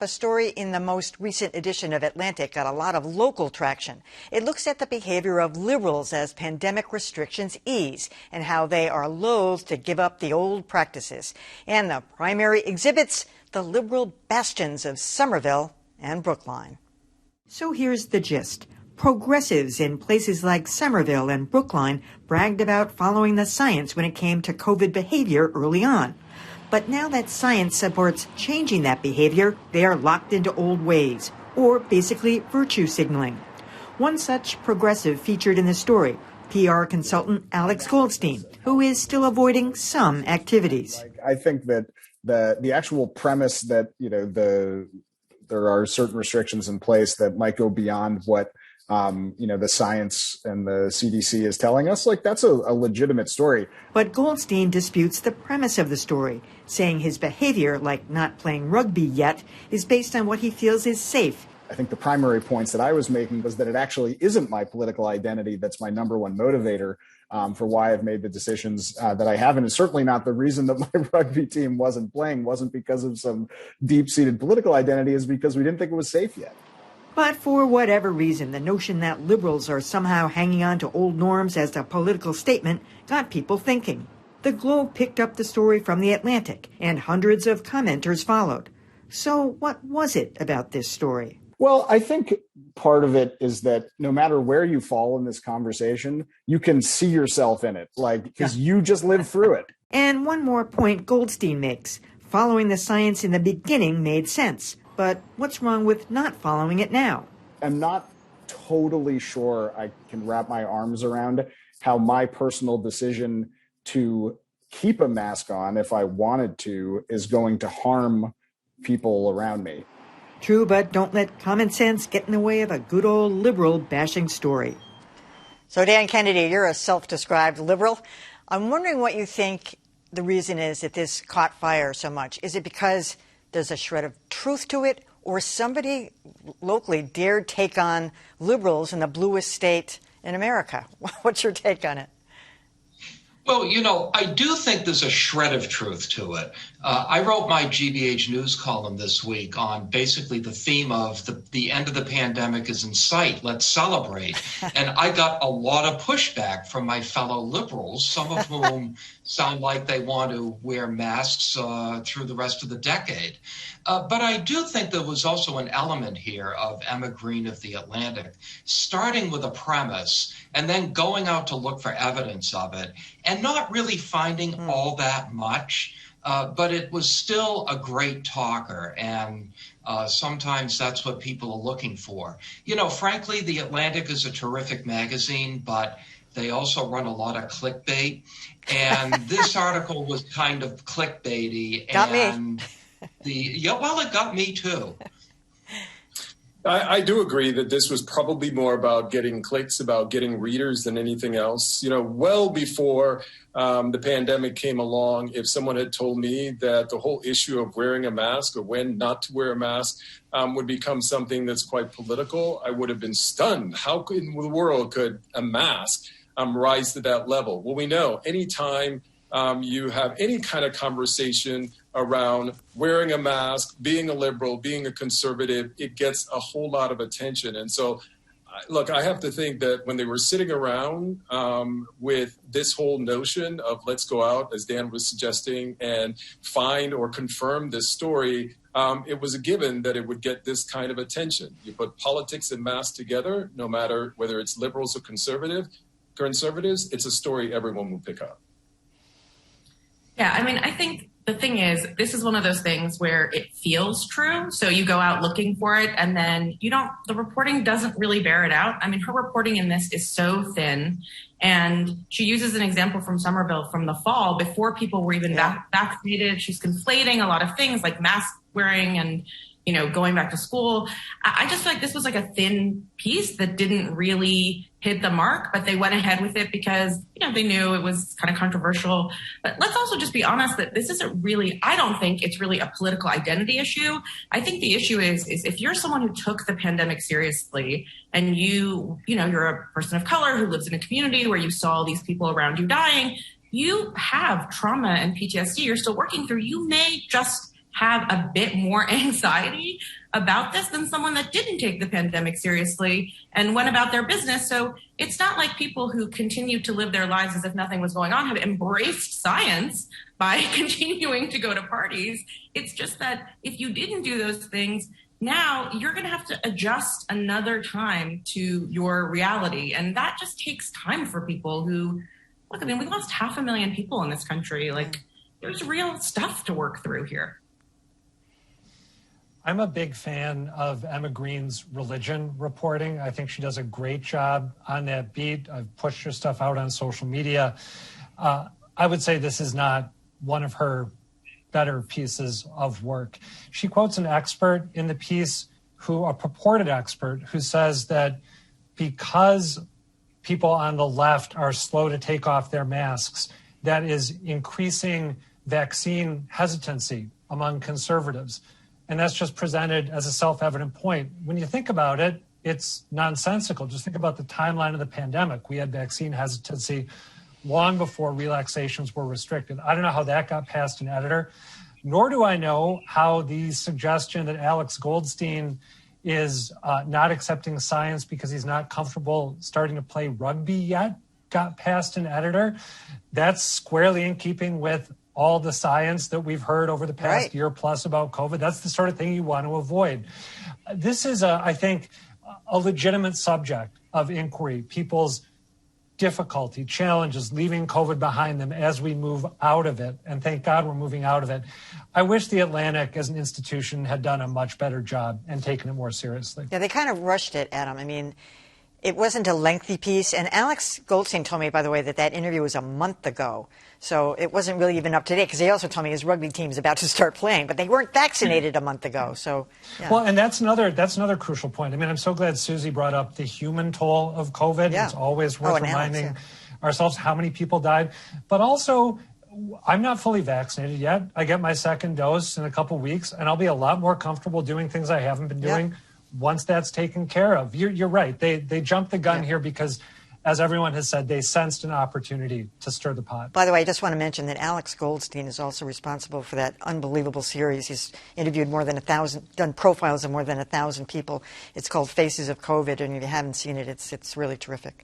A story in the most recent edition of Atlantic got a lot of local traction. It looks at the behavior of liberals as pandemic restrictions ease and how they are loath to give up the old practices. And the primary exhibits the liberal bastions of Somerville and Brookline. So here's the gist. Progressives in places like Somerville and Brookline bragged about following the science when it came to COVID behavior early on. But now that science supports changing that behavior, they are locked into old ways, or basically virtue signaling. One such progressive featured in the story, PR consultant Alex Goldstein, who is still avoiding some activities. I think that the actual premise that, there are certain restrictions in place that might go beyond what the science and the CDC is telling us, that's a legitimate story. But Goldstein disputes the premise of the story, saying his behavior, like not playing rugby yet, is based on what he feels is safe. I think the primary points that I was making was that it actually isn't my political identity that's my number one motivator for why I've made the decisions that I have. And it's certainly not the reason that my rugby team wasn't because of some deep-seated political identity, is because we didn't think it was safe yet. But for whatever reason, the notion that liberals are somehow hanging on to old norms as a political statement got people thinking. The Globe picked up the story from the Atlantic, and hundreds of commenters followed. So what was it about this story? Well, I think part of it is that no matter where you fall in this conversation, you can see yourself in it, because you just lived through it. And one more point Goldstein makes. Following the science in the beginning made sense. But what's wrong with not following it now? I'm not totally sure I can wrap my arms around how my personal decision to keep a mask on, if I wanted to, is going to harm people around me. True, but don't let common sense get in the way of a good old liberal bashing story. So, Dan Kennedy, you're a self-described liberal. I'm wondering what you think the reason is that this caught fire so much. Is it because there's a shred of truth to it, or somebody locally dared take on liberals in the bluest state in America? What's your take on it? Well, I do think there's a shred of truth to it. I wrote my GBH news column this week on basically the theme of the end of the pandemic is in sight. Let's celebrate. And I got a lot of pushback from my fellow liberals, some of whom sound like they want to wear masks through the rest of the decade. But I do think there was also an element here of Emma Green of The Atlantic, starting with a premise and then going out to look for evidence of it and not really finding all that much. But it was still a great talker, and sometimes that's what people are looking for. Frankly, The Atlantic is a terrific magazine, but they also run a lot of clickbait. And this article was kind of clickbaity. Got me. It got me too. I do agree that this was probably more about getting clicks, about getting readers than anything else. Well before the pandemic came along, if someone had told me that the whole issue of wearing a mask or when not to wear a mask would become something that's quite political, I would have been stunned. How in the world could a mask rise to that level? Well, we know anytime you have any kind of conversation around wearing a mask, being a liberal, being a conservative, it gets a whole lot of attention. And so, look, I have to think that when they were sitting around with this whole notion of let's go out, as Dan was suggesting, and find or confirm this story, it was a given that it would get this kind of attention. You put politics and masks together, no matter whether it's liberals or conservatives, it's a story everyone will pick up. Yeah, I think the thing is, this is one of those things where it feels true. So you go out looking for it and then the reporting doesn't really bear it out. Her reporting in this is so thin. And she uses an example from Somerville from the fall before people were even vaccinated. She's conflating a lot of things like mask wearing and, going back to school. I just feel like this was like a thin piece that didn't really hit the mark, but they went ahead with it because, they knew it was kind of controversial. But let's also just be honest that this isn't really, I don't think it's really a political identity issue. I think the issue is if you're someone who took the pandemic seriously and you're a person of color who lives in a community where you saw these people around you dying, you have trauma and PTSD you're still working through. You may just have a bit more anxiety about this than someone that didn't take the pandemic seriously and went about their business. So it's not like people who continue to live their lives as if nothing was going on have embraced science by continuing to go to parties. It's just that if you didn't do those things, now you're going to have to adjust another time to your reality. And that just takes time for people who, look, I mean, we lost 500,000 people in this country. Like, there's real stuff to work through here. I'm a big fan of Emma Green's religion reporting. I think she does a great job on that beat. I've pushed her stuff out on social media. I would say this is not one of her better pieces of work. She quotes an expert in the piece, a purported expert, who says that because people on the left are slow to take off their masks, that is increasing vaccine hesitancy among conservatives. And that's just presented as a self-evident point. When you think about it, it's nonsensical. Just think about the timeline of the pandemic. We had vaccine hesitancy long before relaxations were restricted. I don't know how that got past an editor, nor do I know how the suggestion that Alex Goldstein is not accepting science because he's not comfortable starting to play rugby yet got past an editor. That's squarely in keeping with all the science that we've heard over the past year plus about COVID. That's the sort of thing you want to avoid. This is, I think, a legitimate subject of inquiry. People's difficulty, challenges, leaving COVID behind them as we move out of it. And thank God we're moving out of it. I wish the Atlantic as an institution had done a much better job and taken it more seriously. Yeah, they kind of rushed it, Adam. I mean, it wasn't a lengthy piece. And Alex Goldstein told me, by the way, that interview was a month ago. So it wasn't really even up to date, because he also told me his rugby team's about to start playing, but they weren't vaccinated a month ago. So, yeah. Well, and that's another crucial point. I mean, I'm so glad Susie brought up the human toll of COVID. Yeah. It's always worth reminding ourselves how many people died. But also, I'm not fully vaccinated yet. I get my second dose in a couple weeks, and I'll be a lot more comfortable doing things I haven't been doing once that's taken care of. You're right. They jumped the gun here because, as everyone has said, they sensed an opportunity to stir the pot. By the way, I just want to mention that Alex Goldstein is also responsible for that unbelievable series. He's interviewed more than 1,000, done profiles of more than 1,000 people. It's called Faces of COVID, and if you haven't seen it, it's really terrific.